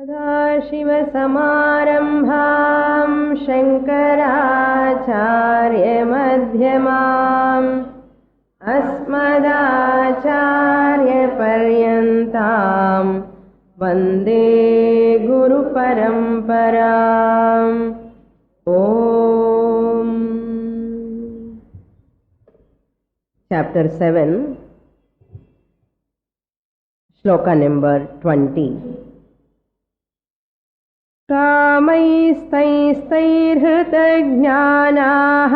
सदाशिवसमारम्भां शङ्कराचार्यमध्यमाम् अस्मदाचार्यपर्यन्तां वन्दे गुरुपरम्पराम्। ॐ Chapter 7 Shloka number 20 कामैस्तैस्तैर्हृतज्ञानाः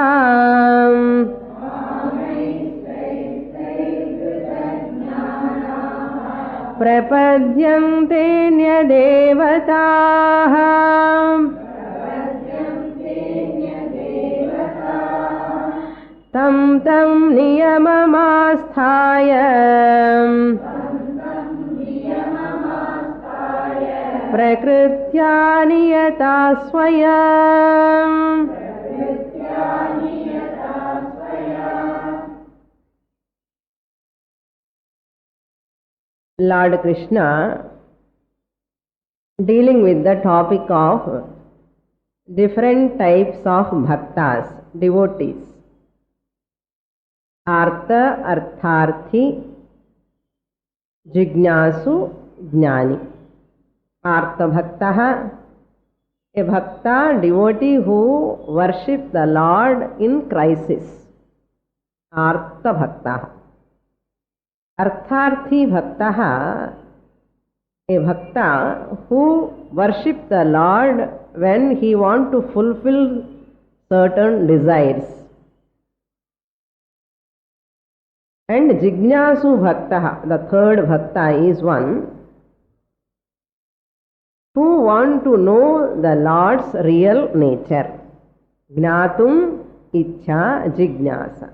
प्रपद्यन्तेऽन्यदेवताः तं तं नियममास्थाय प्रकृत्या नियता स्वयम्। Lord Krishna dealing with the topic of different types of bhaktas, devotees. Artha, Artharthi, Jignasu, Jnani. Artha Bhaktaha, a Bhakta, devotee who worships the Lord in crisis. Artha Bhaktaha. Artharthi Bhaktaha, a Bhakta who worships the Lord when he wants to fulfill certain desires. And Jignasu Bhaktaha, the third Bhakta, is one who want to know the Lord's real nature. Gnatum Ichha Jignasa.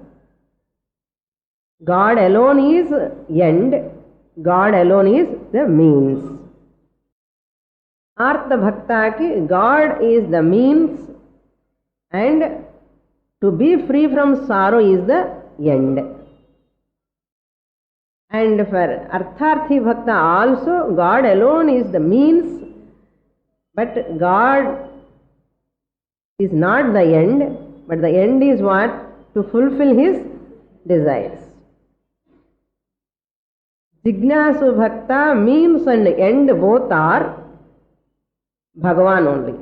God alone is end, God alone is the means. Artha Bhakta ki God is the means and to be free from sorrow is the end. And for Artharthi Bhakta also God alone is the means, but God is not the end, but the end is what? To fulfill his desires. Jignasu Bhakta, means and end both are Bhagavan only.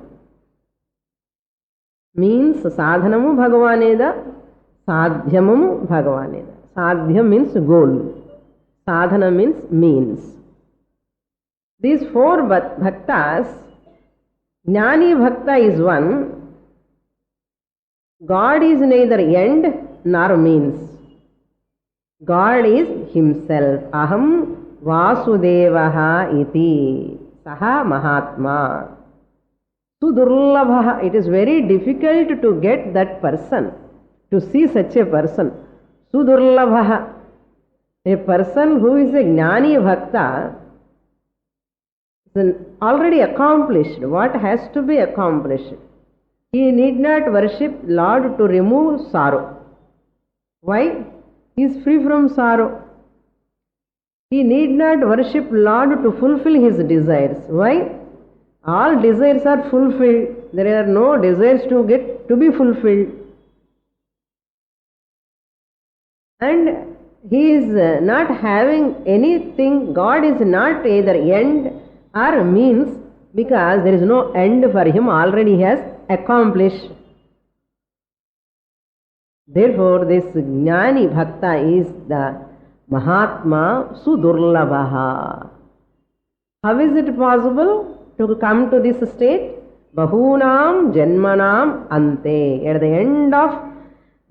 Means sadhanamu Bhagavaneda, sadhyamamu Bhagavaneda. Sadhyam means goal. Sadhana means means. These four bhaktas, Jnani Bhakta is one. God is neither end nor means. God is himself. Aham Vasudevaha iti. Saha Mahatma. Sudurlabha. It is very difficult to get that person, to see such a person. Sudurlabha. A person who is a Jnani Bhakta is already accomplished. What has to be accomplished? He need not worship Lord to remove sorrow. Why? He is free from sorrow. He need not worship Lord to fulfill his desires. Why? All desires are fulfilled. There are no desires to be fulfilled. And he is not having anything. God is not either end or means, because there is no end for him, already he has accomplished. Therefore, this Jnani Bhakta is the Mahatma Sudurlabhaha. How is it possible to come to this state? Bahunam Janmanam Ante. At the end of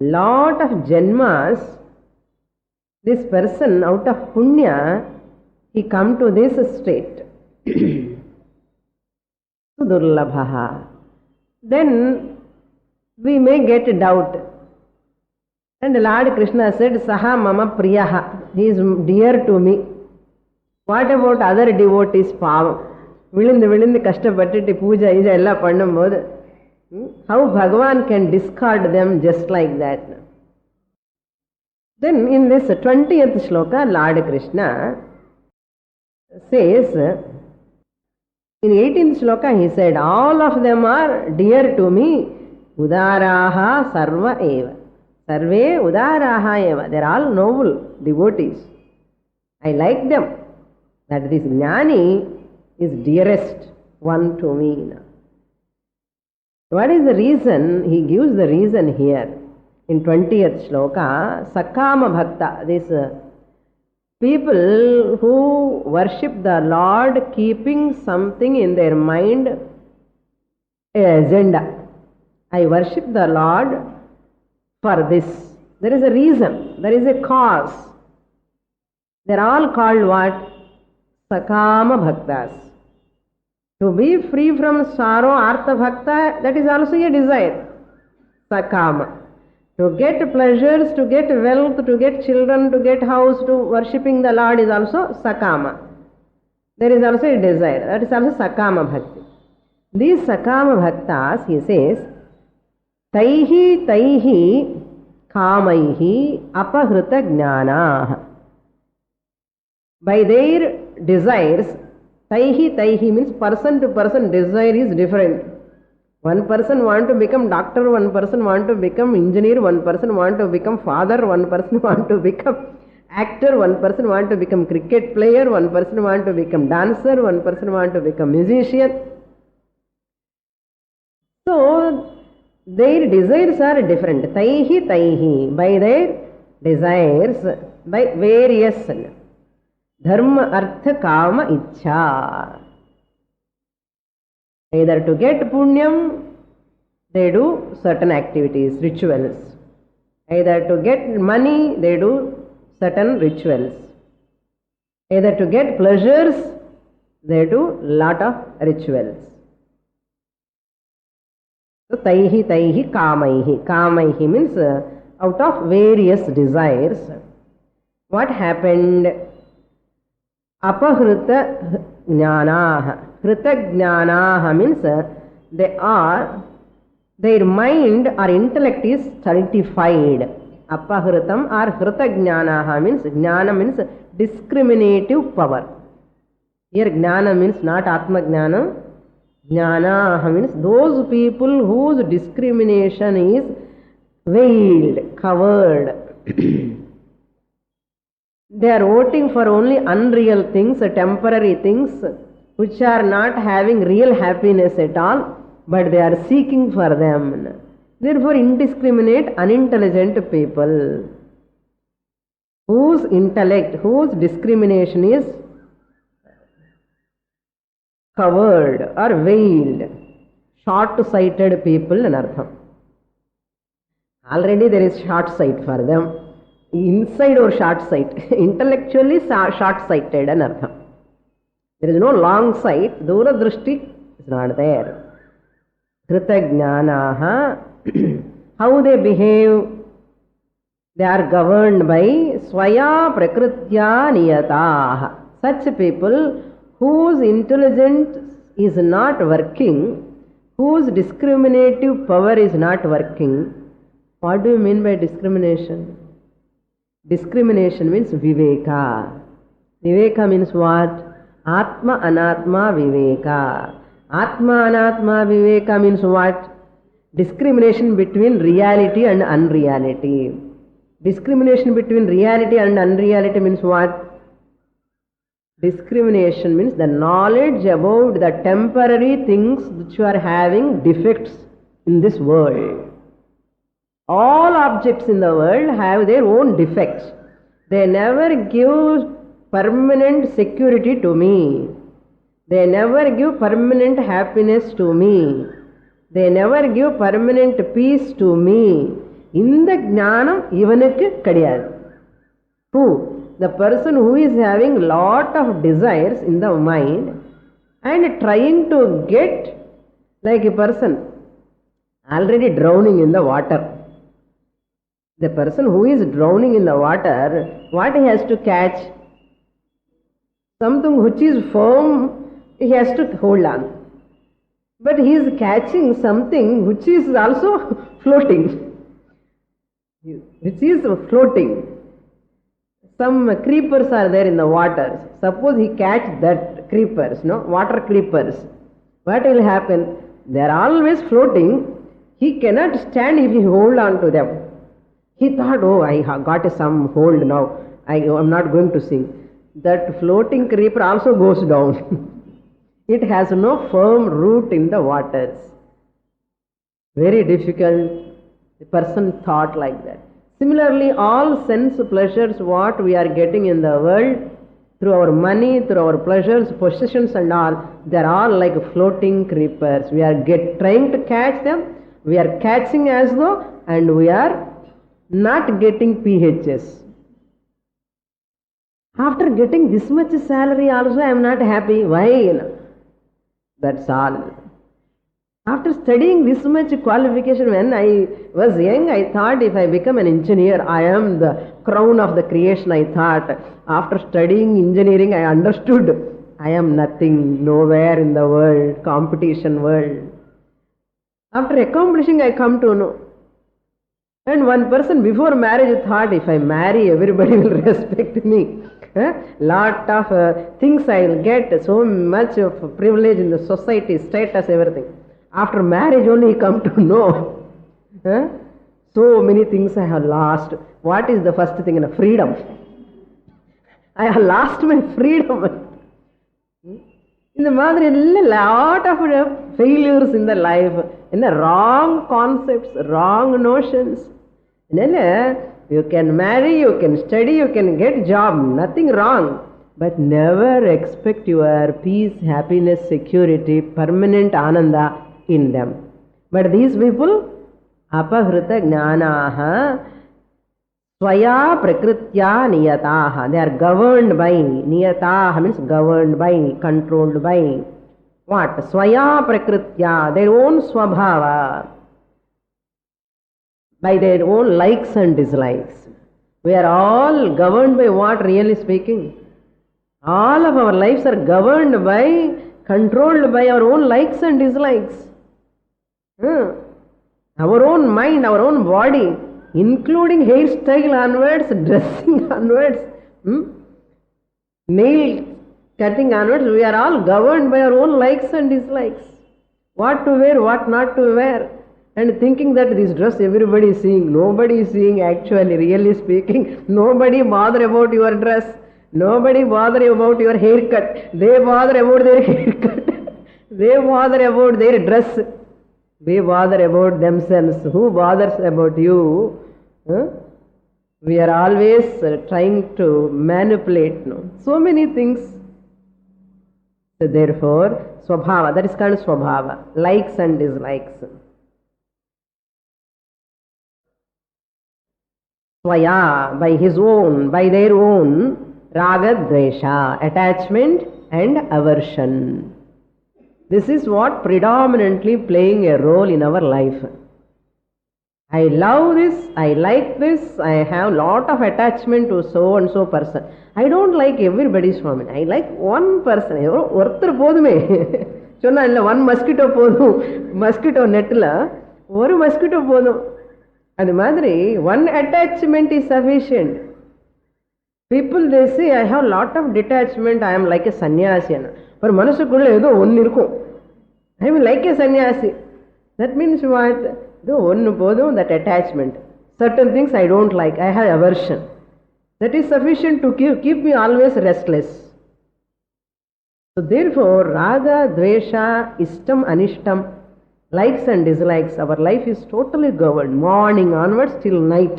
lot of Janmas, this person out of Punya, he come to this state. Sudurlabhaha. Then we may get doubt. And Lord Krishna said, Saha Mama Priyaha. He is dear to me. What about other devotees? Pavam. Vilindi kashtapattittu puja ija ella pannumbodhu. How Bhagavan can discard them just like that? Then in this 20th shloka, Lord Krishna says, In 18th shloka he said, all of them are dear to me, udaraha sarva eva. Sarve udaraha eva. They are all noble devotees. I like them. That this jnani is dearest one to me. What is the reason? He gives the reason here. In 20th shloka, Sakama Bhakta, this people who worship the Lord keeping something in their mind, a agenda. I worship the Lord for this. There is a reason, there is a cause. They are all called what? Sakama Bhaktas. To be free from sorrow, Artha Bhakta, that is also a desire. Sakama. To get pleasures, to get wealth, to get children, to get house, to worshipping the Lord is also Sakama. There is also a desire. That is also Sakama Bhakti. These Sakama Bhaktas, he says, Taihi Taihi Kamaihi Apahrita Jnana. By their desires, Taihi Taihi means person to person desire is different. One person want to become doctor, one person want to become engineer, one person want to become father, one person want to become actor, one person want to become cricket player, one person want to become dancer, one person want to become musician. So, their desires are different. Taihi Taihi, by their desires, by various dharma, artha, kama, ichha. Either to get punyam, they do certain activities, rituals. Either to get money, they do certain rituals. Either to get pleasures, they do lot of rituals. So, taihi taihi kamaihi. Kamaihi means out of various desires. What happened? Apahrita jnanaha. Hrita jnanaha means their mind or intellect is stultified. Apahritam or hrita jnanaha means, jnana means discriminative power. Here jnana means not atma jnana. Jnanaha means those people whose discrimination is veiled, covered. They are voting for only unreal things, temporary things, which are not having real happiness at all, but they are seeking for them. Therefore, indiscriminate, unintelligent people, whose intellect, whose discrimination is covered or veiled, short-sighted people in artham. Already there is short sight for them. Inside or short sight, intellectually short-sighted and artham. There is no long sight, dura drishti is not there. Hrita jnanaha, how they behave? They are governed by swaya prakritya niyataha. Such people whose intelligence is not working, whose discriminative power is not working. What do you mean by discrimination? Discrimination means viveka. Viveka means what? Atma anatma viveka. Atma anatma viveka means what? Discrimination between reality and unreality. Discrimination between reality and unreality means what? Discrimination means the knowledge about the temporary things which you are having defects in this world. All objects in the world have their own defects. They never give permanent security to me. They never give permanent happiness to me. They never give permanent peace to me. இந்த ஞானம் இவனுக்கு கிடையாது. Who? The person who is having lot of desires in the mind and trying to get, like a person already drowning in the water. The person who is drowning in the water, what he has to catch? Something which is firm, he has to hold on. But he is catching something which is also floating. Which is floating. Some creepers are there in the water. Suppose he catch that, creepers, no? Water creepers. What will happen? They are always floating. He cannot stand if he hold on to them. He thought, oh, I have got some hold now. I am not going to sing. That floating creeper also goes down. It has no firm root in the waters. Very difficult. The person thought like that. Similarly, all sense pleasures, what we are getting in the world, through our money, through our pleasures, possessions and all, they are all like floating creepers. We are trying to catch them. We are catching as though, and we are not getting PHS. After getting this much salary also, I am not happy. Why? That's all. After studying this much qualification, when I was young, I thought if I become an engineer, I am the crown of the creation, I thought. After studying engineering, I understood I am nothing, nowhere in the world, competition world. After accomplishing, I come to know. And one person before marriage thought, if I marry, everybody will respect me. Lot of things I will get, so much of privilege in the society, status, everything. After marriage only come to know. So many things I have lost. What is the first thing? Freedom. I have lost my freedom. In the mother, a lot of failures in the life, in the wrong concepts, wrong notions. You can marry, you can study, you can get job, nothing wrong. But never expect your peace, happiness, security, permanent ananda in them. But these people, apahrita jnanaha swaya prakritya niyataha. They are governed by, niyataha means governed by, controlled by. What? Swaya prakritya, their own swabhava. By their own likes and dislikes. We are all governed by what, really speaking? All of our lives are governed by, controlled by our own likes and dislikes. Our own mind, our own body, including hairstyle onwards, dressing onwards, nail cutting onwards, we are all governed by our own likes and dislikes. What to wear, what not to wear. And thinking that this dress everybody is seeing, nobody is seeing actually, really speaking. Nobody bother about your dress. Nobody bother about your haircut. They bother about their haircut. They bother about their dress. They bother about themselves. Who bothers about you? We are always trying to manipulate. No? So many things. So therefore, swabhava, that is called swabhava. Likes and dislikes. Swaya, by his own, by their own, raga dvesha, attachment and aversion. This is what predominantly playing a role in our life. I love this, I like this, I have lot of attachment to so and so person. I don't like everybody's family. I like one person. ஒருத்தர் போதுமே சொன்னா இல்லை, one mosquito போதும், mosquito netல ஒரு mosquito போதும். அது மாதிரி one attachment is sufficient. People they say I have lot of detachment, I am like a sannyasi. ஒரு மனசுக்குள்ள ஏதோ ஒன்று இருக்கும். I am like a sannyasi. That means what? ஏதோ ஒன்று போதும், that attachment. Certain things I don't like, I have aversion. That is sufficient to keep me always restless. So therefore, raga, dvesha, ishtam, anishtam, likes and dislikes, our life is totally governed, morning onwards till night.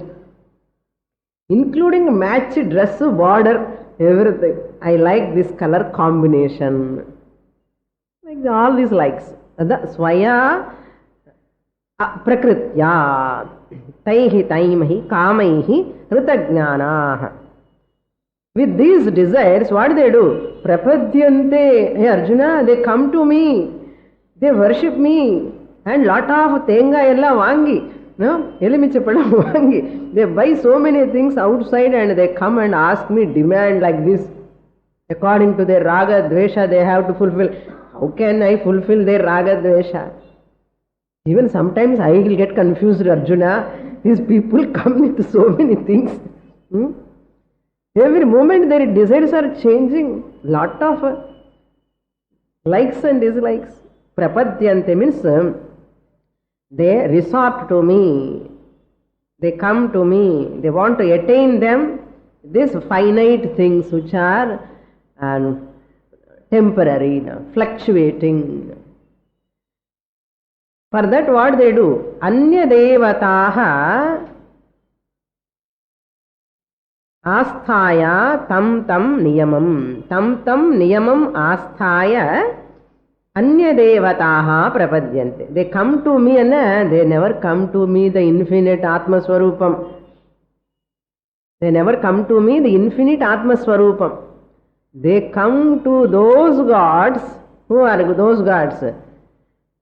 Including match, dress, border, everything. I like this color combination. Like all these likes. Swaya prakritya taihi taimahi kamaihi ritagnyanaha. With these desires, what they do? Prapadyante. Hey Arjuna, they come to me. They worship me. And lot of tenga ella vangi. No? Elimichapadam vangi. They buy so many things outside and they come and ask me, demand like this. According to their raga, dvesha, they have to fulfill. How can I fulfill their raga, dvesha? Even sometimes I will get confused, Arjuna. These people come with so many things. Every moment their desires are changing. Lot of Likes and dislikes. Prapadyante means they resort to me. They come to me. They want to attain them. These finite things which are temporary, fluctuating. For that what they do? Anya devataha asthaya tam niyamam. Tam niyamam asthaya anya devataha prapadyante. They come to me and they never come to me the infinite Atma Swarupam. They never come to me the infinite Atma Swarupam. They come to those gods. Who are those gods?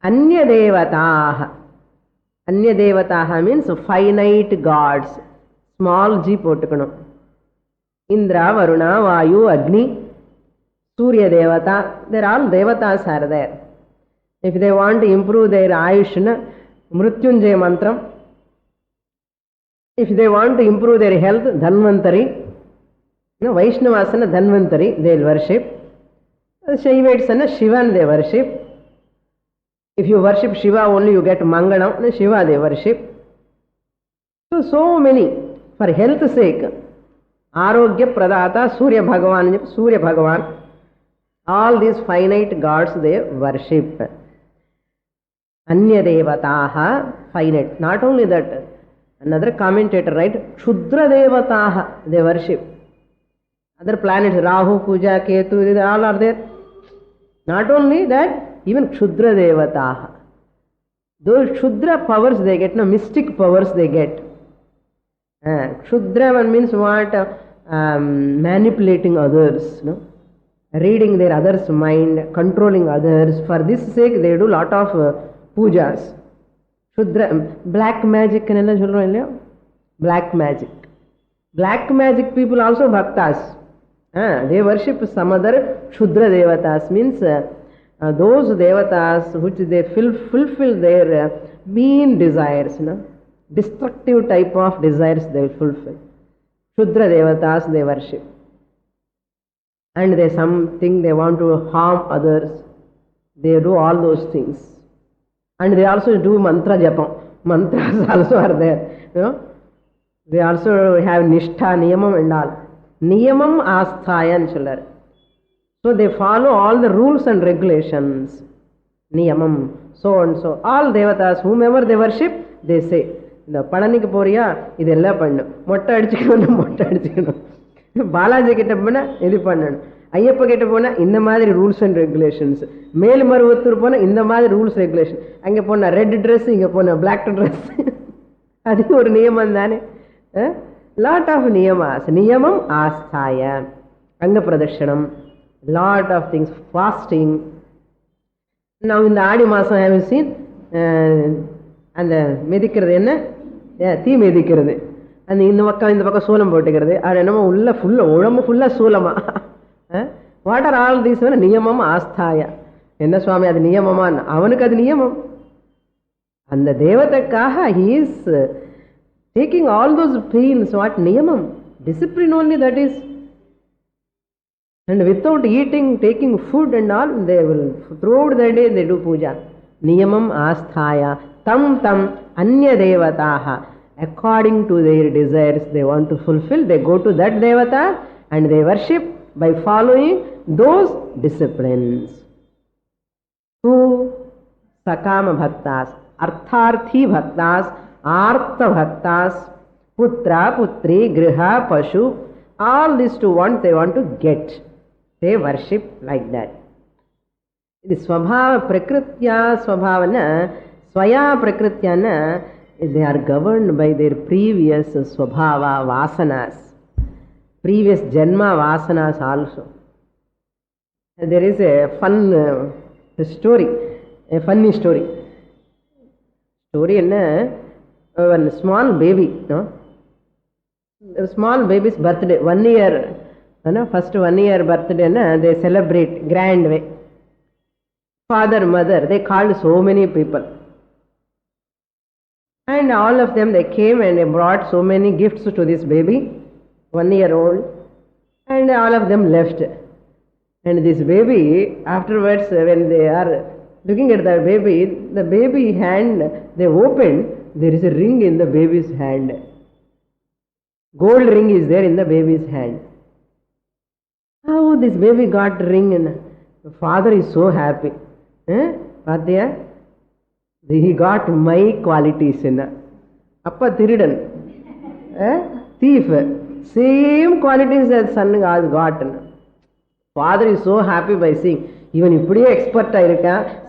Anya devataha. Anya devataha means finite gods. Small g pottukanum. Indra, Varuna, Vayu, Agni, Surya Devata. They're all devatas are there. If they want to improve their Ayushna, Mrityunjaya Mantram. If they want to improve their health, Dhanvantari. Vaishnavasana Dhanvantari, they'll worship. Shaivatsana Shivan they worship. If you worship Shiva only you get Manganam, then Shiva they worship. So many. For health's sake, Arogya Pradata, Surya Bhagavan, all these finite gods they worship. Anya Devataha, finite. Not only that, another commentator write, Kshudra Devataha, they worship. Other planets, Rahu, Kuja, Ketu, they all are there. Not only that, even Kshudra Devataha. Those Kshudra powers they get, mystic powers they get. Kshudra one means what? Manipulating others, reading their others' mind, controlling others. For this sake, they do lot of pujas. Kshudra, black magic, black magic. Black magic people also bhaktas. They worship some other Kshudra devatas, means those devatas which they fulfill their mean desires, destructive type of desires they fulfill. Kshudra devatas they worship. And they something they want to harm others. They do all those things. And they also do mantra japam. Mantras also are there. They also have nishtha, niyamam and all. Niyamam asthayan children. So they follow all the rules and regulations. Niyamam, so and so. All devatas, whomever they worship, they say, இந்த பழனிக்கு போறியா இதெல்லாம் பண்ணு, மொட்டை அடிச்சுக்கணும், பாலாஜி கிட்ட போனா இது பண்ணணும், ஐயப்ப கிட்ட போனா இந்த மாதிரி ரூல்ஸ் அண்ட் ரெகுலேஷன்ஸ், மேல்மருவத்தூர் போனா இந்த மாதிரி ரூல்ஸ் ரெகுலேஷன், அங்கே போனா ரெட் ட்ரெஸ், இங்கே போனா பிளாக் ட்ரெஸ். அது ஒரு நியமம் தானே. லாட் ஆஃப் நியமாஸ். நியமம் ஆஸ்தாய, அங்க பிரதட்சணம், லாட் ஆஃப் திங்ஸ், ஃபாஸ்டிங். நான் இந்த ஆடி மாதம் ஹேவ் சீன் அந்த மிதிக்கிறது என்ன, தீ மிதிக்கிறது, அந்த இந்த பக்கம் சூலம் போட்டுக்கிறது, அது என்னமோ உள்ள உடம்பு ஃபுல்லாக சூலமா. What are all these? நியமம் ஆஸ்தாய. என்ன சுவாமி அது நியமமான்னு? அவனுக்கு அது நியமம். அந்த தேவதைக்காக he is taking all those pains. What niyamam? Discipline only, that is. And without eating, taking food and all, they will throughout the day they do puja. Niyamam asthaya tam anya devataha. According to their desires they want to fulfill, they go to that devata and they worship by following those disciplines. Who? Sakama bhaktas, artharthi bhaktas, artha bhaktas, putra, putri, griha, pashu, all these to want, they want to get. They worship like that. It is swabhava prakritya swabhavana, swaya prakrityana, they are governed by their previous swabhava vasanas, previous janma vasanas also. There is a fun story, a funny story. Story enna, one small baby, a small baby's birthday, 1 year, first 1 year birthday, they celebrate grand way. Father, mother, they called so many people. And all of them, they came and they brought so many gifts to this baby, 1 year old. And all of them left. And this baby, afterwards, when they are looking at the baby hand, they open, there is a ring in the baby's hand. Gold ring is there in the baby's hand. How this baby got ring? And the father is so happy. Padya, he got my qualities. Appa Thiridan, thief, same qualities as son has got. Father is so happy by seeing, even if expert,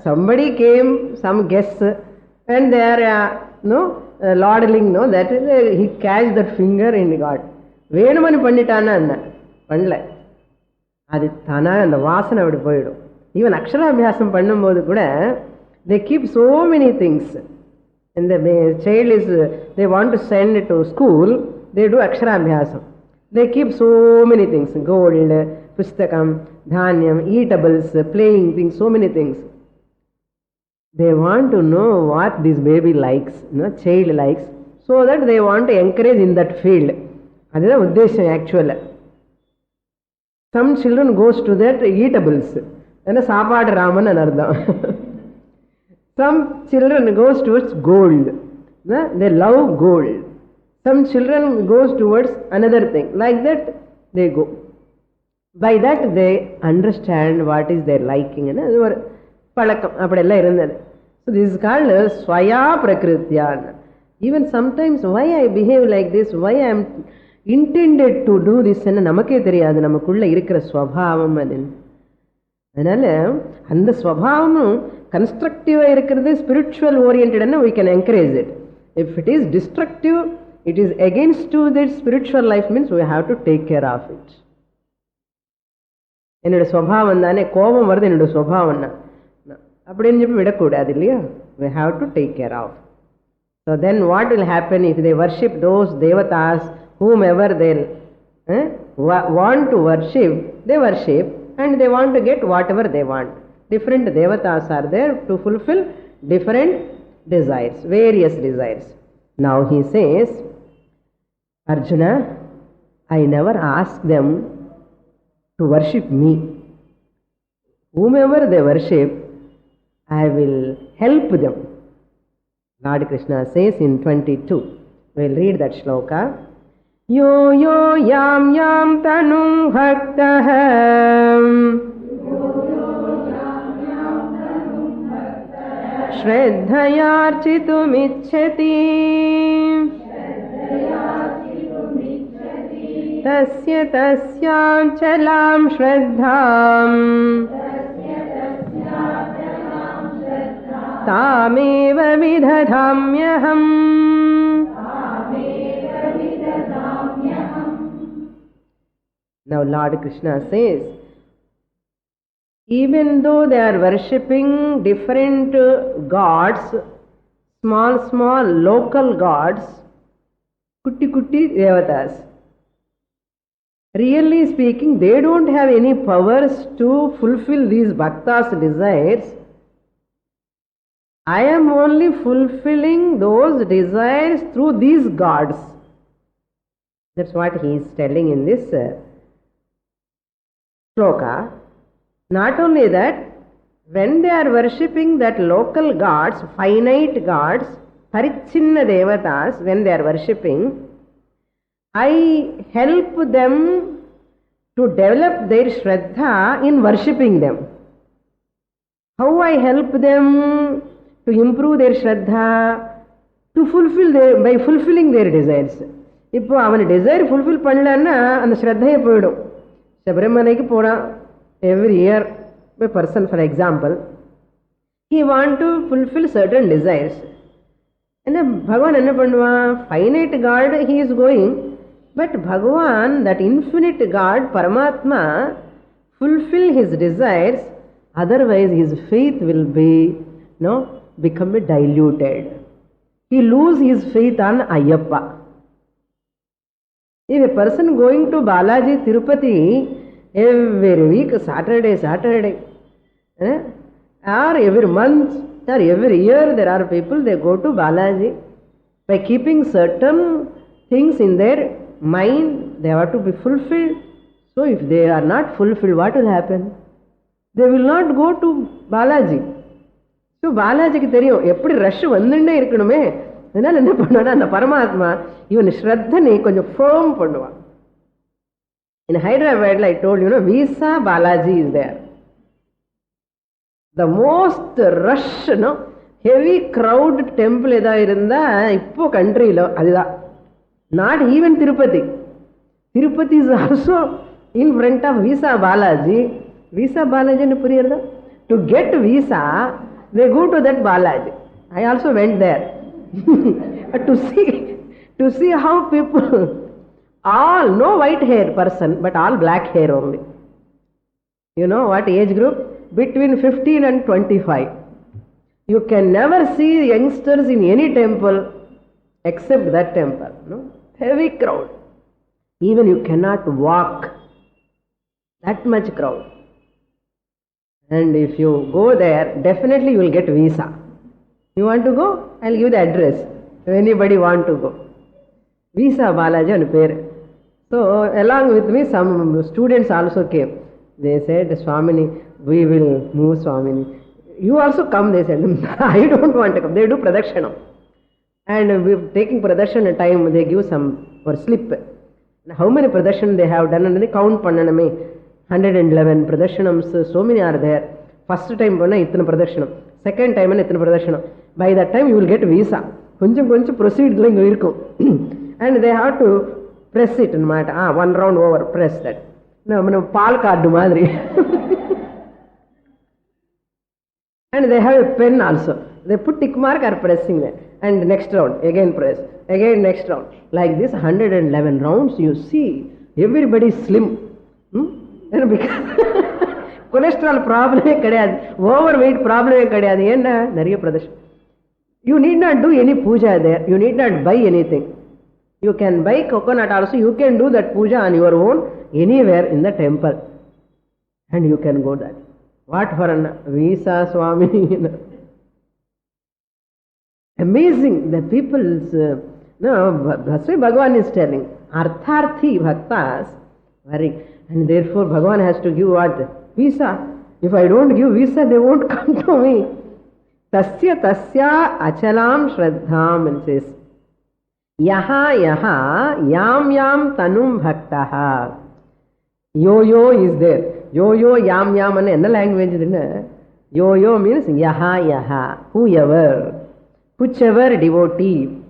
somebody came, some guests, and they are lordling, that is, he catch that finger and got. Venumani panditana pandla. Adi thana and the vasana would poidu. Even Akshara Abhyasam Pannamodu kuda, they keep so many things. And the child is, they want to send it to school, they do Akshara Abhyasam. They keep so many things, gold, pustakam, dhanyam, eatables, playing things, so many things. They want to know what this baby likes, child likes, so that they want to encourage in that field. That is the uddesha actually. Some children goes to that eatables, and sapad raman anardha. Some children goes towards gold, they love gold. Some children goes towards another thing, like that they go. By that they understand what is their liking. So this is called Swaya Prakritya. Even sometimes why I behave like this, why I am intended to do this, நமக்கே தெரியாது நமக்குள்ள இருக்கிற ஸ்வபாவம் அது. அதனால அந்த ஸ்வபாவம் கன்ஸ்ட்ரக்டிவா இருக்கிறது spiritual ஓரியன்டட்னா we can encourage it. If it is destructive, it is against to that spiritual life, means we have to take care of it. என்னோட ஸ்வபாவம் தானே, கோபம் வருது என்னோட ஸ்வபாவம் அப்படின்னு சொல்லி விடக்கூடாது இல்லையா? we have to take care of. So then what will happen if they worship those devatas, whomever they want to worship, they worship, and they want to get whatever they want. Different devatas are there to fulfill different desires, various desires. Now he says, Arjuna, I never ask them to worship me. Whomever they worship, I will help them. Lord Krishna says in 22, we will read that shloka. Yo yo yam yam tanum bhaktah shraddhayarchitum ichchati tasya tasyanchalam shraddham tameva vidhadhamyaham. Now Lord Krishna says, even though they are worshipping different gods, small local gods, kutti devatas, really speaking, they don't have any powers to fulfill these bhaktas' desires. I am only fulfilling those desires through these gods. That's what he is telling in this shloka. Not only that, when they are worshipping that local gods, finite gods, parichinna devatas, when they are worshipping, I help them to develop their shraddha in worshipping them. How I help them to improve their shraddha? To fulfill by fulfilling their desires. இப்போ அவன் desire fulfill பண்ணலன்னா அந்த ஸ்ரத்தையே போயிடும். சபரிமலைக்கு போறான் every year, a person for example, he want to fulfill certain desires. And Bhagavan enna பண்ணுவான், finite God he is going, but Bhagavan, that infinite God, Paramatma, fulfill his desires, otherwise his faith will be become diluted. He lose his faith on Ayyappa. If a person going to Balaji, Tirupati, every week, Saturday, or every month, or every year, there are people, they go to Balaji. By keeping certain things in their mind, they have to be fulfilled. So if they are not fulfilled, what will happen? they will not go to Balaji. So பாலாஜிக்கு தெரியும் எப்படி rush வந்துட்டே இருக்கணுமே, அதனால என்ன பண்ணுவானா அந்த பரமாத்மா இவன் ஸ்ரத்தனை கொஞ்சம் ஃபேர்ம் பண்ணுவான். In Hyderabad, I told you, Visa Balaji is there. The most rush, heavy crowd temple edha irundha ippo country lo adha. Not even Tirupati. Tirupati is also in front of Visa Balaji. Visa Balaji nu puriyarda? To get visa, they go to that Balaji. I also went there to see how people, all no white hair person, but all black hair only. You know what age group? Between 15 and 25. You can never see youngsters in any temple except that temple. No? Heavy crowd. Even you cannot walk. That much crowd. And if you go there, definitely you will get visa. You want to go? I will give the address. If anybody want to go. Visa Balaji and Pere. So along with me, some students also came. They said, Swamini, we will move Swamini. You also come, they said. I don't want to come. They do Pradarshana. And we're taking Pradarshana time, they give some for slip. How many Pradarshana they have done, and they count Pannaname. 111 Pradarsanams, so many are there. First time, itna Pradarsanam. Second time, itna Pradarsanam. By that time, you will get visa. Koncham proceed like and they have to press it. One round over, press that. No, Pal card madri. And they have a pen also. They put tick mark or pressing that. And next round, again press. Again next round. Like this, 111 rounds, you see, everybody slim. And because cholesterol problem kadiyadu, overweight problem kadiyadu. Enna nariya Pradarshana. You need not do any puja there. You need not buy anything. You can buy coconut also. You can do that puja on your own anywhere in the temple. And you can go there. What for an visa, Swami? Amazing. The people's, that's why Bhagavan is telling. Artharthi bhaktas, very. And therefore Bhagavan has to give what? Visa. If I don't give visa, they won't come to me. Tasya achalam shraddham, and says, Yaha yam tanum bhaktaha. Yo is there. Yo yam and another language. Yo means yaha, whoever, whichever devotee.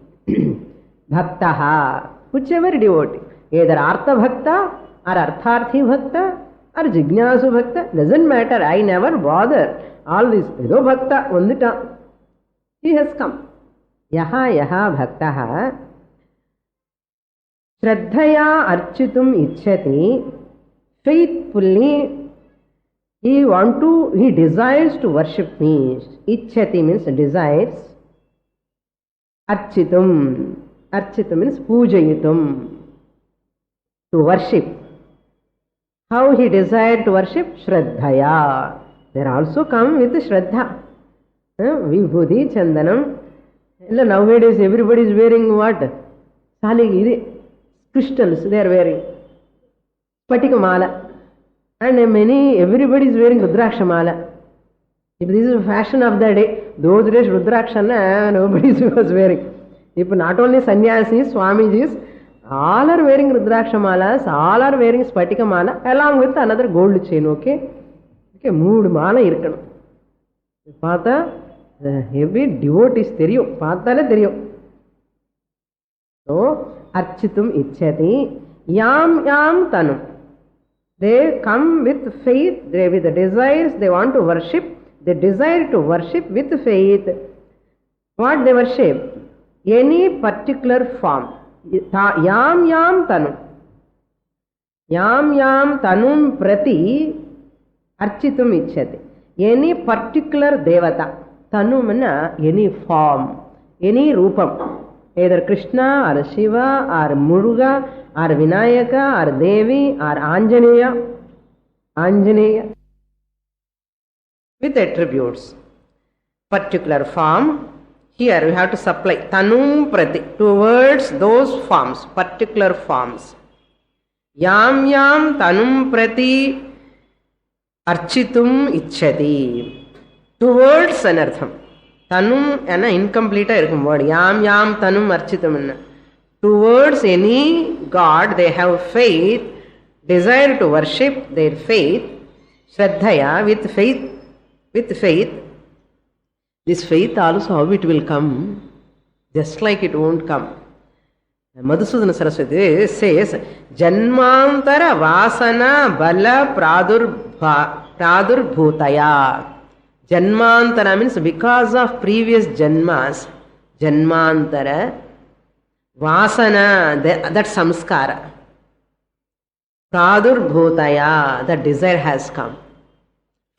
Bhaktaha, whichever devotee. Either Artha Bhakta or Artharthi Bhakta or Jignasu Bhakta. Doesn't matter. I never bother. All this. Edo Bhakta, Vandita. He has come. Yaha Bhaktaha. Shraddhaya architum ichchati. Faithfully, he desires to worship me. Ichchati means desires. Architum means pujayitum. To worship. How he desired to worship? Shraddhaya. They also come with Shraddha. Vibhuti, Chandanam. Nowadays everybody is wearing what? Crystals they are wearing. Spatika mala. And everybody is wearing Rudraksha mala. If this is the fashion of the day, those days Rudraksha nobody was wearing. If not only sannyasis, Swamijis, all are wearing Rudraksha malas, all are wearing Spatika mala, along with another gold chain, okay? Okay, mood mala irkanum. Pata, heavy devotees theriyum, pathale theriyum. So, architum ichchati, yam tanum. They come with faith, they with the desires, they want to worship, they desire to worship with faith. What they worship? Any particular form. Yam tanum. Yam tanum prati architum ichchati. Any particular devata. Tanumana, any form, any rupam. Either Krishna or Shiva or Muruga or Vinayaka or Devi or Anjaneya with attributes. Particular form. Here we have to supply tanum prati towards those forms, particular forms. Yam tanum prati architum ichchati. Towards anartham. Tanum ana incomplete irukum word. Yam yam tanum architam. Towards any god they have faith, desire to worship their faith, shraddhaya, with faith. This faith also, how it will come? Just like it won't come. Madhusudana Saraswati says, Janmantara Vasana Bala Pradurbhutaya. Janmantara means because of previous janmas. Janmantara Vasana, that samskara. Pradurbhutaya, that desire has come.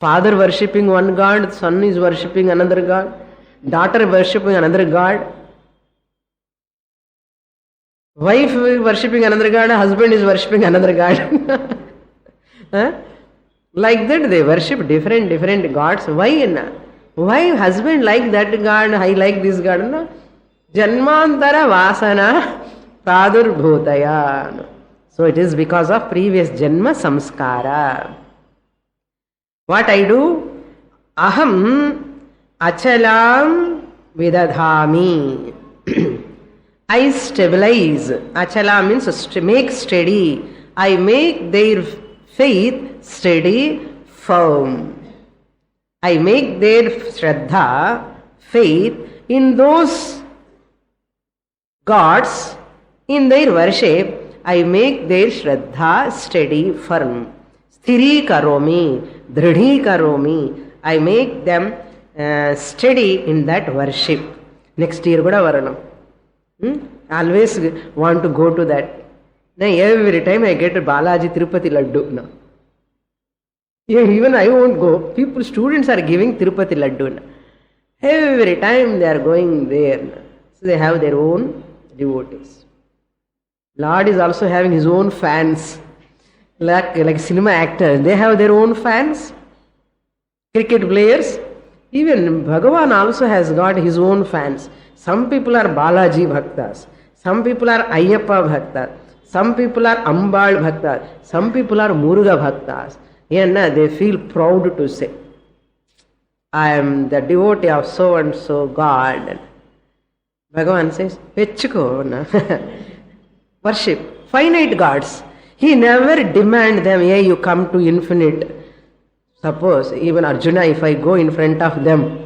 Father worshipping one god, son is worshipping another god, daughter worshipping another god, wife worshipping another god, husband is worshipping another god. Like that they worship different gods. Why husband like that god, I like this god? No? Janmantara Vasana Pradurbhutaya. So it is because of previous janma samskara. What I do? Aham achalam vidadhami. I stabilize. Achala means make steady. I make their faith steady, firm. I make their shraddha, faith, in those gods, in their worship. I make their shraddha steady, firm. Sthiri karomi, dridhi karomi. I make them steady in that worship. Next year kuda varanam. Always want to go to that. Now every time I get a Balaji Tirupati Laddu. Now. Even I won't go. Students are giving Tirupati Laddu. Now. Every time they are going there. Now. So they have their own devotees. Lord is also having his own fans. Like cinema actors. They have their own fans. Cricket players. Even Bhagavan also has got his own fans. Some people are Balaji Bhaktas. Some people are Ayyappa Bhaktas. Some people are Ambal Bhaktas. Some people are Muruga Bhaktas. And they feel proud to say, I am the devotee of so and so God. Bhagavan says, Vechiko. Worship. Finite gods. He never demand them, hey, you come to infinite. Suppose, even Arjuna, if I go in front of them,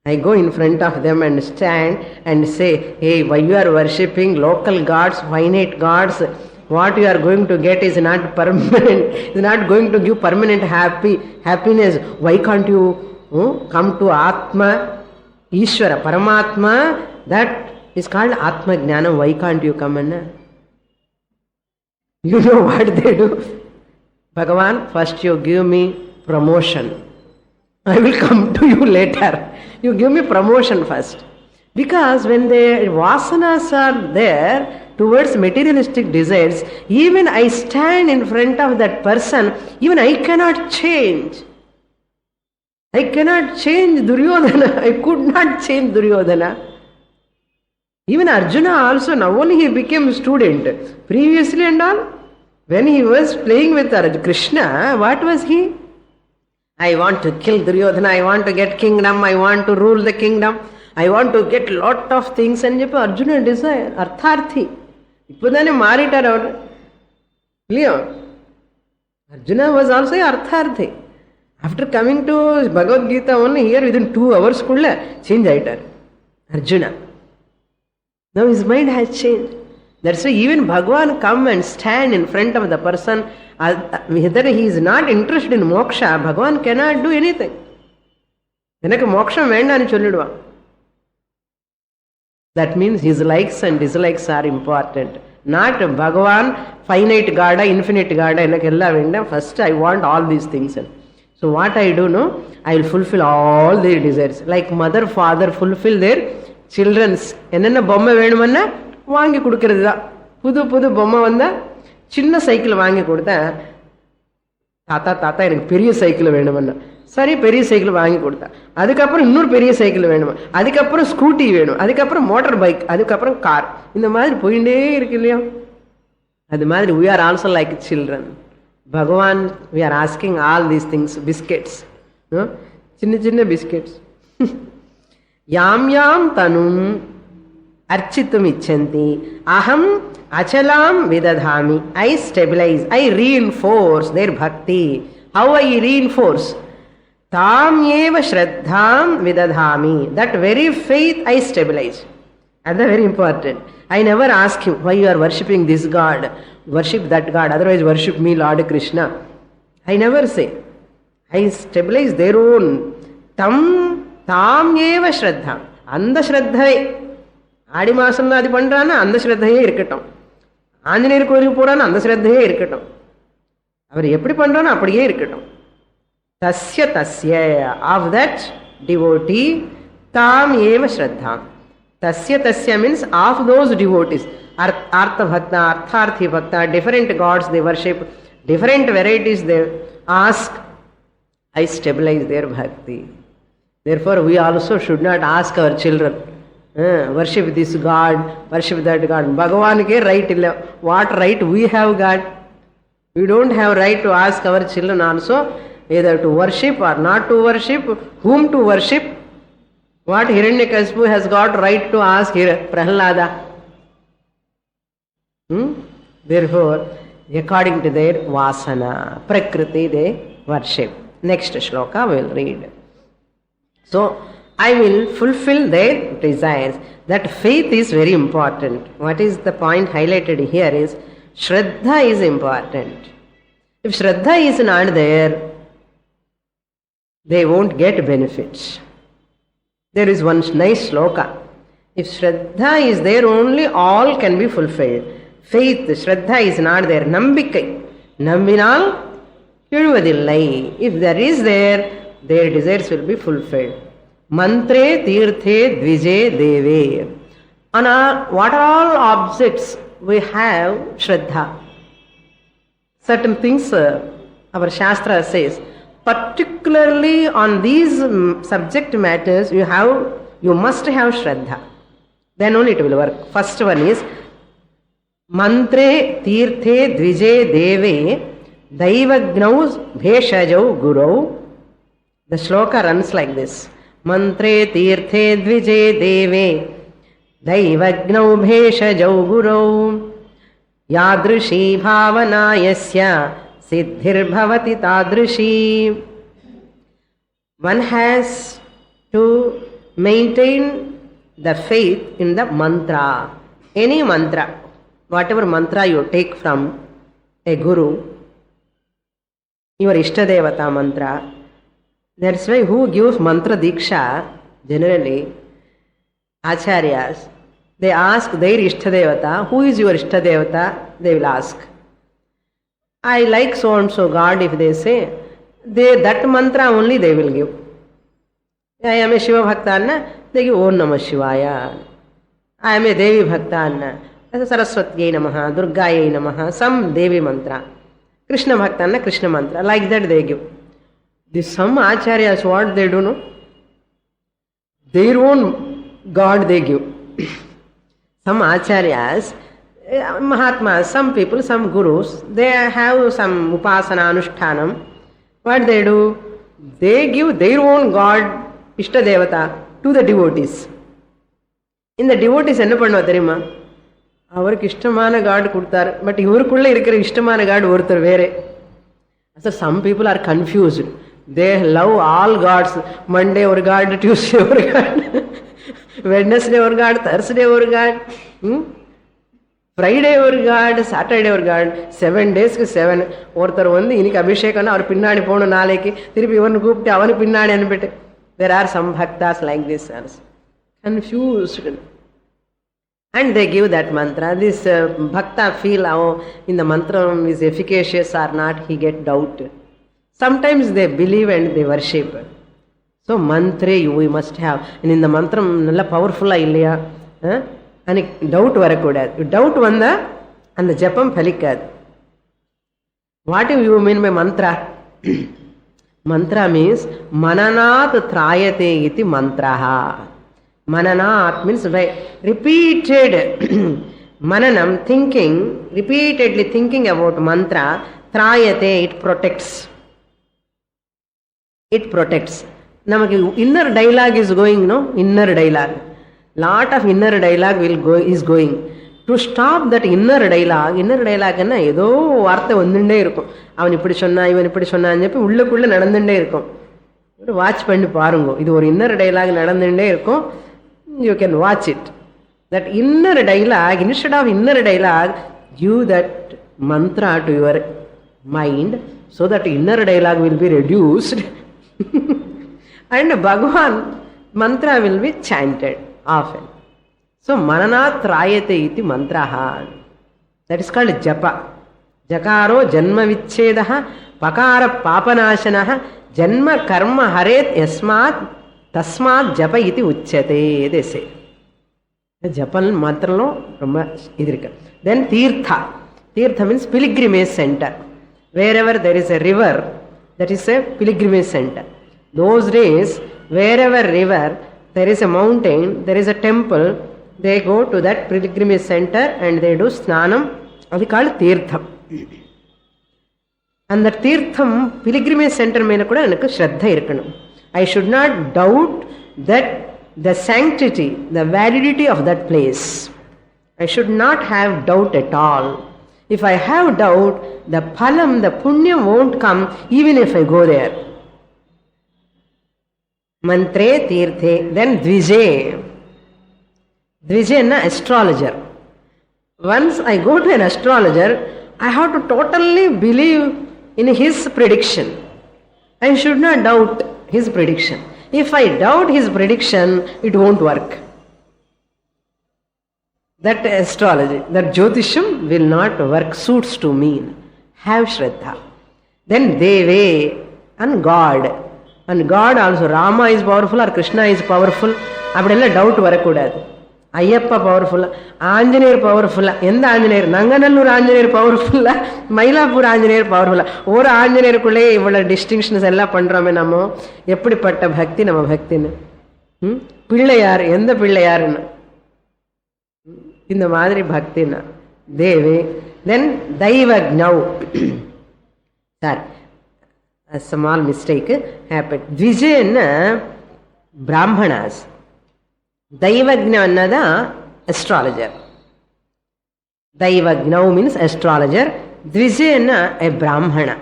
I go in front of them and stand and say, hey, why you are worshipping local gods, finite gods, what you are going to get is not permanent, is not going to give permanent happiness. Why can't you come to Atma, Ishvara, Paramatma? That is called Atma Jnana. Why can't you come and... You know what they do? Bhagavan, first you give me promotion. I will come to you later. You give me promotion first. Because when the vasanas are there towards materialistic desires, even I stand in front of that person, even I cannot change. I cannot change Duryodhana. I could not change Duryodhana. Even Arjuna also, now only he became a student. Previously and all, when he was playing with Krishna, what was he? I want to kill Duryodhana, I want to get kingdom, I want to rule the kingdom, I want to get lot of things. And Arjuna desire, Artharthi. Ippudane maritar avaru. Arjuna was also Artharthi. After coming to Bhagavad Gita only, here within 2 hours kulla change aitar. Arjuna. Now his mind has changed. That's why even Bhagavan come and stand in front of the person, whether he is not interested in moksha, Bhagavan cannot do anything. That means his likes and dislikes are important. Not Bhagavan, finite God, infinite God, first I want all these things. So what I do, no, I will fulfill all their desires. Like mother, father fulfill their children's. Enna bomma venumanna வாங்கி கொடுக்கிறது தான். புது புது பொம்மை வந்தால் சின்ன cycle வாங்கி கொடுத்தேன். தாத்தா எனக்கு பெரிய சைக்கிள் வேணுமன்னா, சரி பெரிய சைக்கிள் வாங்கி கொடுத்தேன். அதுக்கப்புறம் இன்னொரு பெரிய சைக்கிள் வேணுமா, அதுக்கப்புறம் ஸ்கூட்டி வேணும், அதுக்கப்புறம் மோட்டார் பைக், அதுக்கப்புறம் கார். இந்த மாதிரி போயிட்டே இருக்கு இல்லையா? அது மாதிரி we are also like children. Bhagavan, we are asking all these things, biscuits. No? Chinna chinna biscuits. Yam yam tanum architum icchanti aham achalam vidadhami. I stabilize, I reinforce their bhakti. How I reinforce? Tam eva shraddham vidadhami. That very faith I stabilize. And that's very important. I never ask him, why you are worshipping this God? Worship that God, otherwise worship me, Lord Krishna. I never say. I stabilize their own. Tam eva shraddham. Anda shraddhai. Adi masamla adi pandrana, anda shraddhaye irkatam. Anjaneyar koyilukku porana, anda shraddhaye irkatam. Avar eppadi pandrana, appadiye irkatam. Tasya tasya, of that devotee, tam eva shraddham. Tasya tasya means of those devotees. Artha bhakta, artharthi bhakta, different gods they worship, different varieties they ask. I stabilize their bhakti. Therefore, we also should not ask our children, worship this God, worship that God. Bhagavan ke right illa. What right we have got? We don't have right to ask our children also either to worship or not to worship, whom to worship. What Hiranyakashipu has got right to ask Prahlada? Therefore, according to their vasana, prakriti, they worship. Next shloka we will read. So, I will fulfill their desires. That faith is very important. What is the point highlighted here is, Shraddha is important. If Shraddha is not there, they won't get benefits. There is one nice shloka. If Shraddha is there only, all can be fulfilled. Faith, Shraddha is not there. Nambikkai. Nambinal kiluvadillai. If there is there, their desires will be fulfilled. Mantre tirthe dvije deve. On what are all objects we have Shraddha. Certain things our Shastra says, particularly on these subject matters, you must have Shraddha. Then only it will work. First one is Mantre tirthe dvije deve daivagnaus bheshajau gurau. The shloka runs like this. Mantre tirthe dvije deve daivagnaus bheshajau gurau yadrishi bhavana yasya siddhir bhavati tadrishi. One has to maintain the faith in the mantra. Any mantra. Whatever mantra you take from a guru, your Ishtadevata mantra, that's why who gives mantra diksha, generally, acharyas, they ask their Ishtadevata, who is your Ishtadevata? They will ask. I like so and so God, if they say, that mantra only they will give. I am a Shiva Bhakta, they give Om Namah Shivaya. I am a Devi Bhakta, Saraswati Namaha, Durgaya Namaha, some Devi mantra. Krishna Bhaktana, Krishna mantra. Like that they give. Some acharyas, what they do, no? Their own God they give. Some acharyas, Mahatmas, some people, some gurus, they have some upasana, anushtanam. What they do? They give their own God, Ishtadevata, to the devotees. In the devotees, enna pannuva theriyuma? அவருக்கு இஷ்டமான God கொடுத்தார். But இவருக்குள்ள இருக்கிற இஷ்டமான God ஒருத்தர் வேறே. So some people are confused. They love all gods. Monday ஒரு God, Tuesday ஒரு God, Wednesday ஒரு காட், Thursday ஒரு காட், Friday ஒரு காட், Saturday ஒரு காட். 7 daysக்கு 7. ஒருத்தர் வந்து இன்னைக்கு அபிஷேகம்னா அவர் பின்னாடி போகணும், நாளைக்கு திருப்பி இவனை கூப்பிட்டு அவனு பின்னாடி அனுப்பிட்டு. There are some bhaktas like this. Confused. And they give that mantra. This bhakta feel, in the mantra is efficacious or not, he get doubt. Sometimes they believe and they worship. So mantra we must have. And in the mantra nalla powerful illaya, and doubt varakoodadu. Doubt vanda and the japam phalikadu. What do you mean by mantra? Mantra means mananat trayate iti mantraha. Mananat means by repeated Mananam, thinking, repeatedly thinking about mantra, trayate, it protects. It protects. Namaki inner dialogue is going, no? Inner dialogue. Lot of inner dialogue is going. To stop that inner dialogue என்ன ஏதோ வார்த்தை வந்துட்டே இருக்கும். அவன் இப்படி சொன்னா இவன் இப்படி சொன்னான்னு சொல்லி உள்ளுக்குள்ள நடந்துட்டே இருக்கும். ஒரு வாட்ச் பண்ணி பாருங்க. இது ஒரு இன்னர் டயலாக் நடந்துட்டே இருக்கும். You can watch it. That inner dialogue, instead of inner dialogue, give that mantra to your mind so that inner dialogue will be reduced and Bhagavan mantra will be chanted often. So mananat rayate iti mantraha. That is called japa. Jakaro janma vichchedaha pakara papanashanaha janma karma haret yasmat tasmat japa iti uchyate, they say. Japal mantralo romba idirka. Then tirtha. Tirtha means pilgrimage center. Wherever there is a river, that is a pilgrimage center. Those days, wherever river, there is a mountain, there is a temple, they go to that pilgrimage center and they do snanam. That is called tirtham. And the tirtham, pilgrimage center meena kuda enakku shraddha irukkanum. I should not doubt that the sanctity, the validity of that place. I should not have doubt at all. If I have doubt, the phalam, the punyam won't come even if I go there. Mantre tirthe. Then dvije. Dvije is an astrologer. Once I go to an astrologer, I have to totally believe in his prediction. I should not doubt his prediction. If I doubt his prediction, it won't work. That astrology, that Jyotisham will not work, suits to me. Have Shraddha. Then Deve and God. And God also, Rama is powerful or Krishna is powerful. Appadella doubt varakudadu. Ayyappa powerful, Anjaneer powerful, Enda Anjaneer, Nanganallur Anjaneer powerful, Mailapur Anjaneer powerful. Or Anjaneer kulle ivvala distinctions ella pandrome namo. Eppadipatta bhakti nama bhaktina. Pillayar, Enda Pillayarna. In the Madri Bhaktina. Devi. Then Daivagnav. Sorry. A small mistake happened. Vijayana Brahmanas. Daivagna annada astrologer. Daivagnav means astrologer. Dvijayana a Brahmana.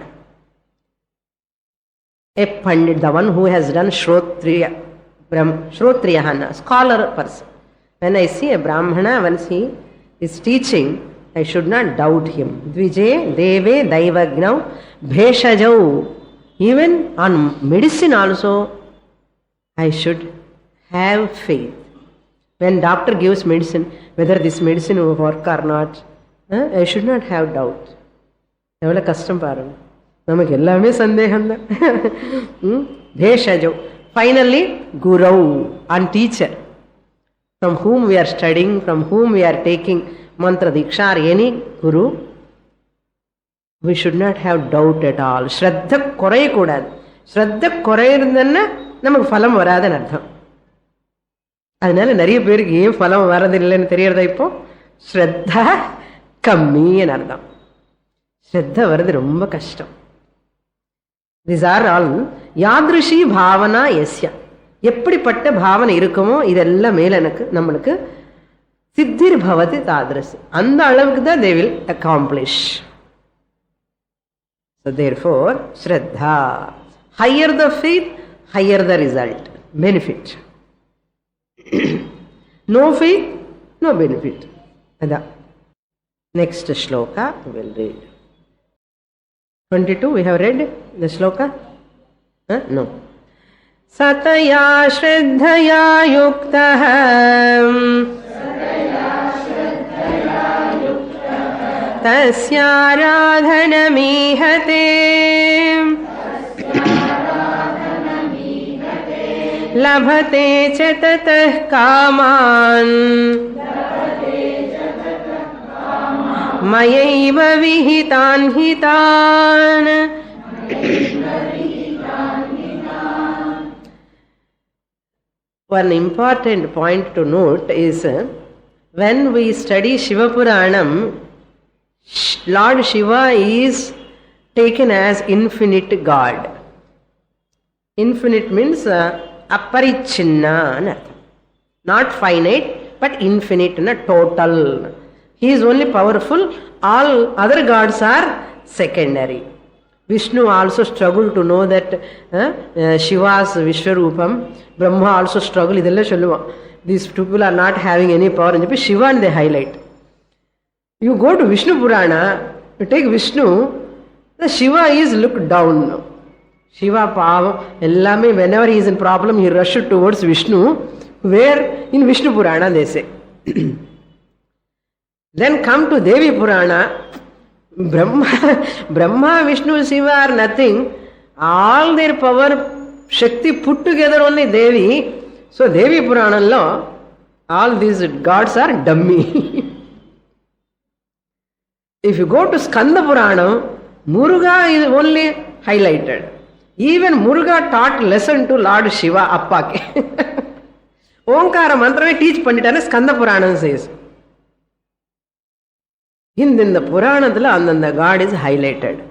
A Pandit, the one who has done Shrotriyahana, scholar person. When I see a Brahmana, once he is teaching, I should not doubt him. Dvije, Deve, Daivagnav, Bheshajau. Even on medicine also, I should have faith. When doctor gives medicine, whether this medicine will work or not, I should not have doubt. Evala kastam paranga. Namak ellame sandeham da. Bheshajau. Finally, Guru and teacher. From whom we are studying, from whom we are taking mantra diksha or any guru, we should not have doubt at all. Shraddha korai kodadu. Shraddha korai irundana namak phalam varadanu artham. அதனால நிறைய பேருக்கு ஏன் பலம் வரதில்லைன்னு தெரியறதா இப்போ? ஸ்ரத்தா கம்மின்னு அர்த்தம். ஸ்ரத்த வருது ரொம்ப கஷ்டம். These are all யாத்ருஷி Bhavana யஸ்ய. எப்படிப்பட்ட பாவனை இருக்குமோ இதெல்லாம் மேல நம்மளுக்கு சித்திர் பவதி தாத்ரசி. அந்த அளவுக்கு தான் they will accomplish. So therefore, Shraddha. Higher the faith, higher the result, benefit. No faith, no benefit. Ada. Next shloka we will read. 22, we have read the shloka? No. Sataya Shraddhaya Yuktaha Tasya Radhanamihate Labhate च ततः कामान् मयैव विहितान् हितान्. One important point to note is when we study Shiva Puranam, Lord Shiva is taken as infinite God. Infinite means aparichinna, not finite but infinite, total. He is only powerful, all other gods are secondary. Vishnu also struggled to know that Shiva's Vishwarupam. Brahma also struggled. These people are not having any power. And Shiva and they highlight. You go to Vishnu Purana, you take Vishnu, the Shiva is looked down. Shiva Pavam, Ellame, whenever he is in problem, he rushes towards Vishnu, where in Vishnu Purana they say. Then come to Devi Purana. Brahma, Vishnu, Shiva are nothing. All their power, Shakti put together only Devi. So Devi Purana law, all these gods are dummy. If you go to Skanda Purana, Muruga is only highlighted. Even Muruga taught lesson to Lord Shiva Appake. Omkara mantra teach Panditana Skanda Purana says. In the Purana, the God is highlighted.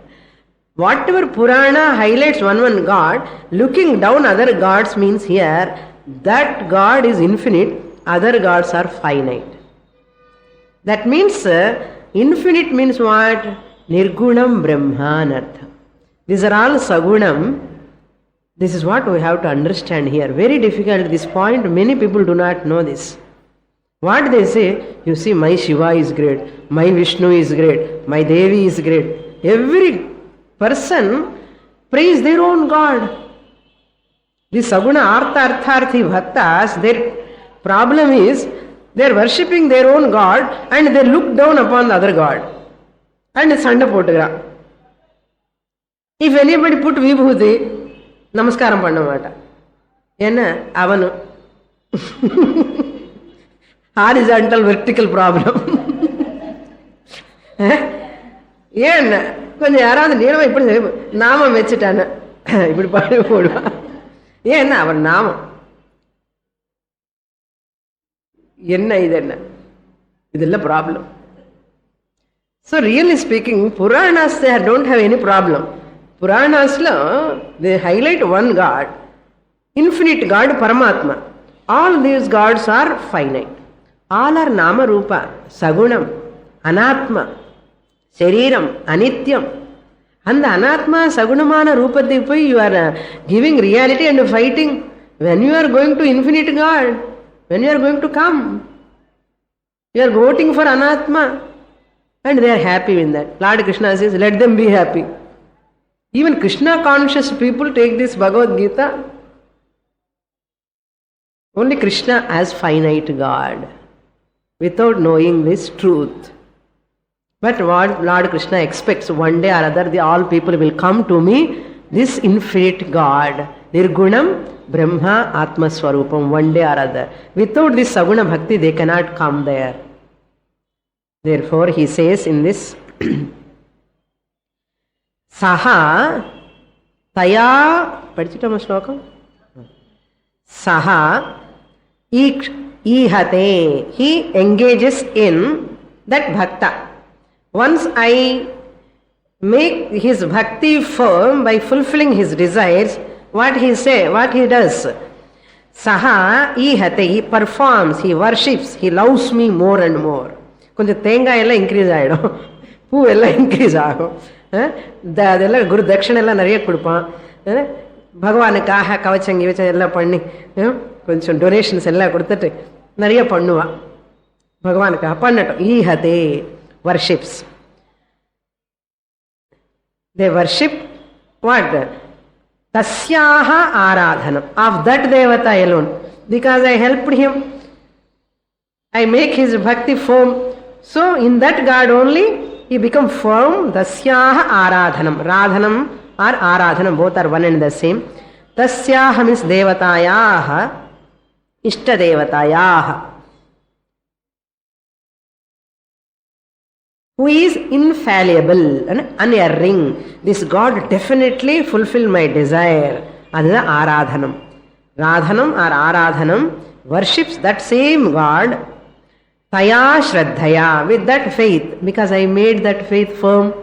Whatever Purana highlights one God, looking down other gods means here, that God is infinite, other gods are finite. That means, infinite means what? Nirgunam Brahmanartha. These are all Sagunam. This is what we have to understand here. Very difficult, this point, many people do not know this. What they say, you see, my Shiva is great, my Vishnu is great, my Devi is great. Every person praise their own God. The Saguna Artharthi Bhaktas, their problem is, they are worshipping their own God and they look down upon the other God. And it's under Potagra. If anybody put Vibhuti, Namaskaram Pandamata. Yenna, Avanu. Horizontal, vertical problem. ஏன் கொஞ்சம் யாராவது நீளமா இப்படி நாமம் வச்சுட்டான இப்படி பாடி போடுவா ஏன்னா அவன் நாமம் என்ன இது என்ன இதெல்லாம் problem. So really speaking, Puranas they don't have any problem. Puranas they highlight one God, infinite God, Paramatma. All these gods are finite. All are Nama Rupa, Sagunam, Anatma, Shariram, Anityam. And the Anatma, Sagunamana Rupati, you are giving reality and fighting. When you are going to infinite God, when you are going to come, you are voting for Anatma. And they are happy in that. Lord Krishna says, let them be happy. Even Krishna conscious people take this Bhagavad Gita. Only Krishna as finite God, without knowing this truth. But what Lord Krishna expects, one day or other, all people will come to me, this infinite God, Nirgunam, Brahma, Atma Swarupam, one day or other. Without this Saguna Bhakti, they cannot come there. Therefore, he says in this, Saha, Taya, Padichitama Shlokam? Saha, Ihate, he engages in that bhakta. Once I make his bhakti firm by fulfilling his desires, what he does? Saha, Ihate, he performs, he worships, he loves me more and more. கொஞ்சம் தேங்காய் எல்லாம் increase ஆகிடும், பூ எல்லாம் increase ஆகும், அதெல்லாம் குரு தட்சிணை எல்லாம் நிறைய கொடுப்பான், பகவானுக்காக கவச்சங்கி வச்ச எல்லாம் பண்ணி கொஞ்சம் டொனேஷன்ஸ் எல்லாம் கொடுத்துட்டு நிறைய பண்ணுவான் பகவானுக்காக. பண்ணட்டும். ஈஹதே, வர்ஷிப்ஸ். They worship what? தஸ்யாக ஆராதனம், ஆஃப் தட் தேவதா alone. Because I helped him, I make his bhakti firm. So in that God only he become firm. Tasyaha aradhanam. Radhanam or aradhanam, both are one and the same. Tasyaha means devatayaha, ishta devatayaha, who is infallible and unerring. This God definitely fulfill my desire. That is aradhanam. Radhanam or aradhanam worships that same God. Taya Shraddhaya, with that faith, because I made that faith firm.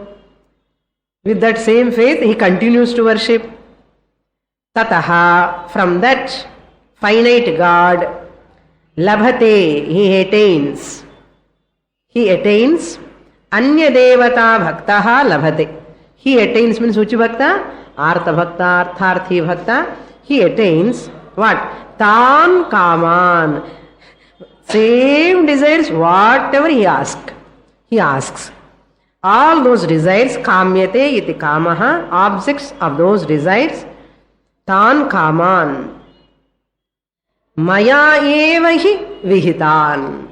With that same faith, he continues to worship. Tataha, from that finite God, labhate, he attains. He attains. Anya devata bhaktaha labhate. He attains means which bhakta? Artha bhakta, artharthi bhakta. He attains what? Tan kaman. Same desires, whatever he asks. He asks. All those desires, kamyate iti kamaha, objects of those desires, tan kaman. Maya eva hi vihitan.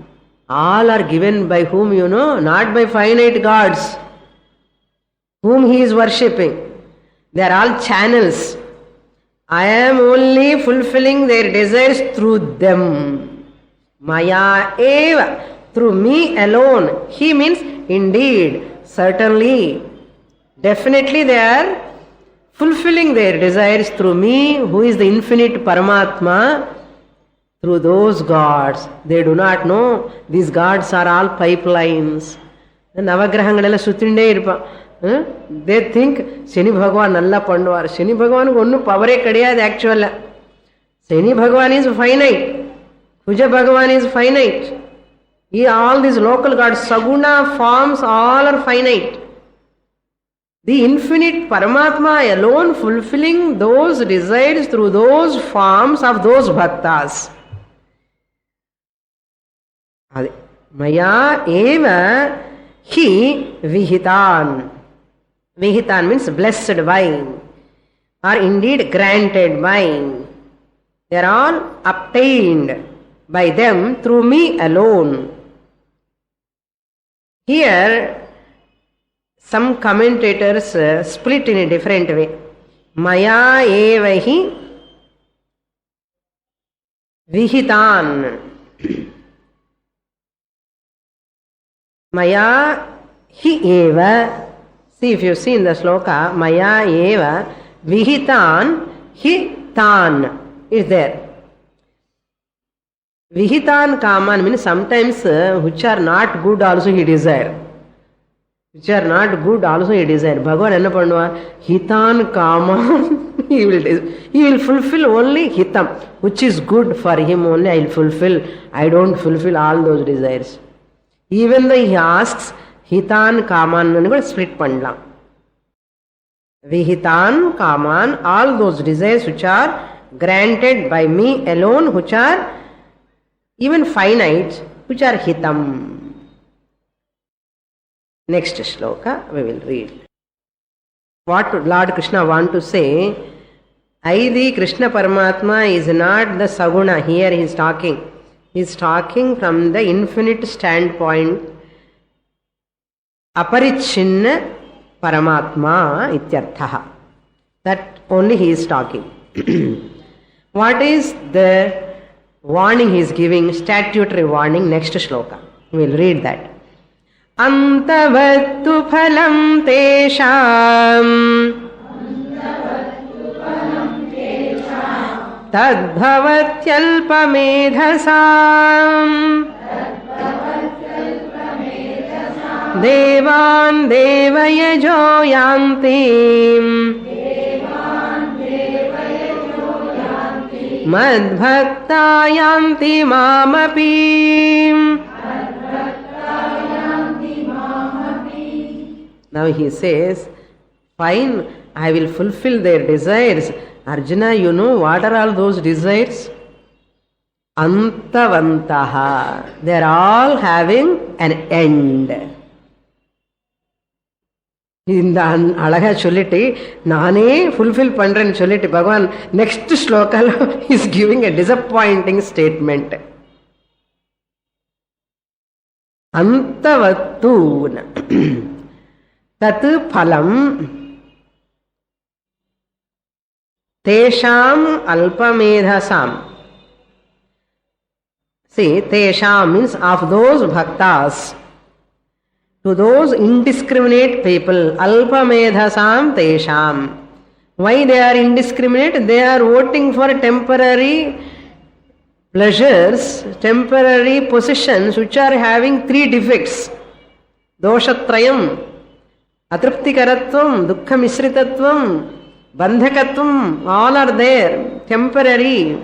All are given by whom you know, not by finite gods, whom he is worshipping. They are all channels. I am only fulfilling their desires through them. Maya eva, through me alone. He means indeed, certainly, definitely they are fulfilling their desires through me, who is the infinite Paramatma, through those gods. They do not know these gods are all pipelines. Navagrahangalella suttinde irpa. They think Shani Bhagavan nalla panduvar. Shani Bhagavan onnu power kadiyadu actual. Shani Bhagavan is finite. Kuja Bhagavan is finite. All these local gods, Saguna forms, all are finite. The infinite Paramatma alone fulfilling those desires through those forms of those bhaktas. Maya eva hi vihitan. Vihitan means blessed by, or indeed granted by. They are all obtained by them through me alone. Here, some commentators split in a different way. Maya eva hi vihitan. Maya hi eva. See, if you see in the sloka, Maya eva vihitan hi tan is there. Vihitan kaman means sometimes which are not good also he desire. Which are not good also he desire. Bhagavan enna pannuva? Hitan kaman he will fulfill only hitam, which is good for him only I will fulfill. I don't fulfill all those desires. Even though he asks Hitan kaman and go split pandalam. Vihitan kaman, all those desires which are granted by me alone, which are even finite, which are hitam. Next shloka we will read. What Lord Krishna want to say? The Krishna Paramatma is not the Saguna. Here he is talking. He is talking from the infinite standpoint. Aparichinna Paramatma ityarthaha. That only he is talking. What is the warning he is giving? Statutory warning. Next shloka. We will read that. Antavattu phalam tesham tadbhavatyalpamedhasam devan devayajo yantim madbhakta yanti mamapi. Now he says, fine, I will fulfill their desires. Arjuna, you know what are all those desires? Antavantaha. They are all having an end. In the Alaga Choliti, Nane fulfill Pandran Choliti Bhagavan, next shloka is giving a disappointing statement. Antavattu Tat phalam tesham alpamedhasam. See, tesham means of those bhaktas. To those indiscriminate people, alpamedhasam tesham. Why they are indiscriminate? They are voting for temporary pleasures, temporary possessions which are having three defects. Doshatrayam, atruptikaratvam, dukkha misritatvam, bandhakatvam, all are there, temporary.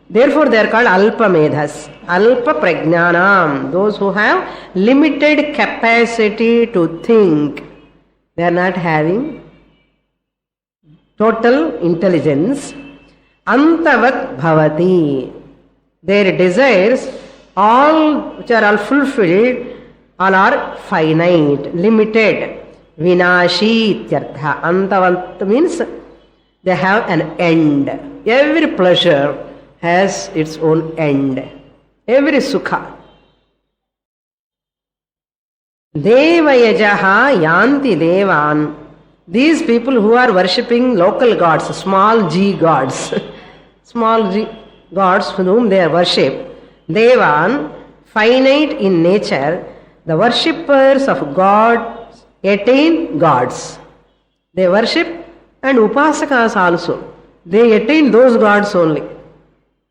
Therefore they are called alpa medhas, alpa prajnanam, those who have limited capacity to think. They are not having total intelligence. Antavat bhavati, their desires, all which are all fulfilled, all are finite, limited. Vinashi ityartha. Antavat means they have an end. Every pleasure has its own end. Every sukha. Devayajaha yanti devan. These people who are worshipping local gods, small g gods, small g gods whom they worship, Devan, finite in nature, the worshippers of God attain gods. They worship and upasakas also. They attain those gods only,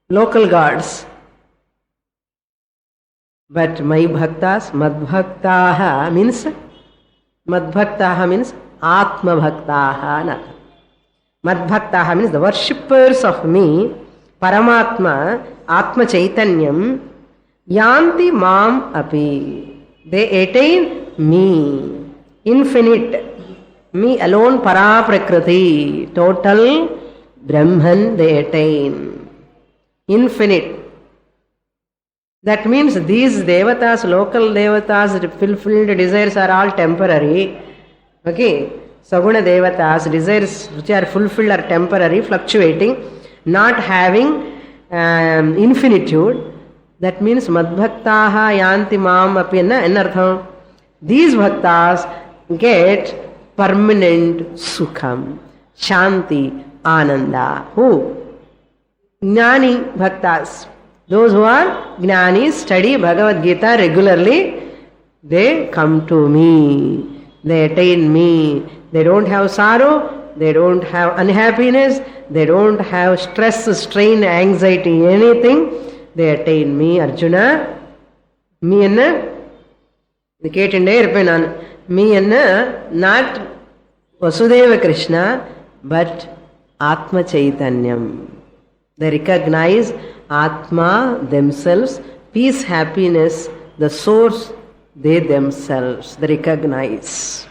local gods. But my bhaktas, madbhaktaha means Atma Bhaktaha. Madbhaktaha means the worshippers of me, Paramatma, Atma Chaitanyam, Yanti Mam Api. They attain me, infinite, me alone, Para Prakriti, total Brahman they attain, infinite. That means these devatas, local devatas, fulfilled desires are all temporary. Okay, Saguna devatas, desires which are fulfilled are temporary, fluctuating, not having infinitude. That means madbhaktaha yanti mam api enartham. These bhaktas get permanent sukham, shanti, ananda. Who? Jnani bhaktas. Those who are jnanis, study Bhagavad Gita regularly, they come to me. They attain me. They don't have sorrow, they don't have unhappiness, they don't have stress, strain, anxiety, anything. They attain me. Arjuna, me enna? Me enna, not Vasudeva Krishna, but Atma Chaitanyam. They recognize Atma themselves, peace, happiness, the source, they themselves, they recognize.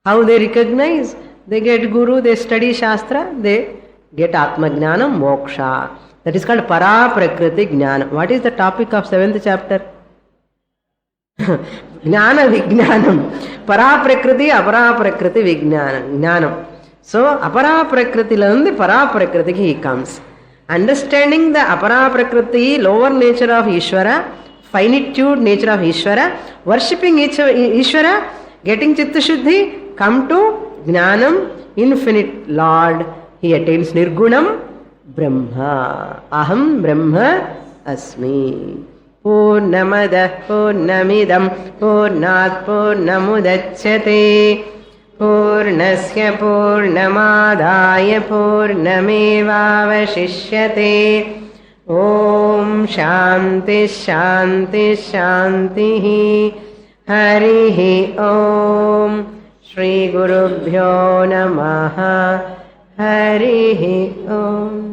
How they recognize? They get Guru, they study Shastra, they get Atma Jnanam, Moksha. That is called Para Prakriti Jnanam. What is the topic of 7th chapter? Jnana Vijnanam. Para Prakriti, Apara Prakriti Vijnanam. So, Apara Prakriti landi Para Prakriti he comes. Understanding the Apara Prakriti, lower nature of Ishvara, finitude nature of Ishvara, worshipping Ishvara, getting Chitta Shuddhi, come to Jnanam, infinite Lord, he attains Nirgunam Brahma. Aham Brahma Asmi. Purnamadah Purnamidam Purnat Purnamudachyate Purnasya Purnamadaya Purnamevavashishyate. Om Shanti Shanti Shanti. Harihi Om. Shri Gurubhyo Namaha. Harihi Om.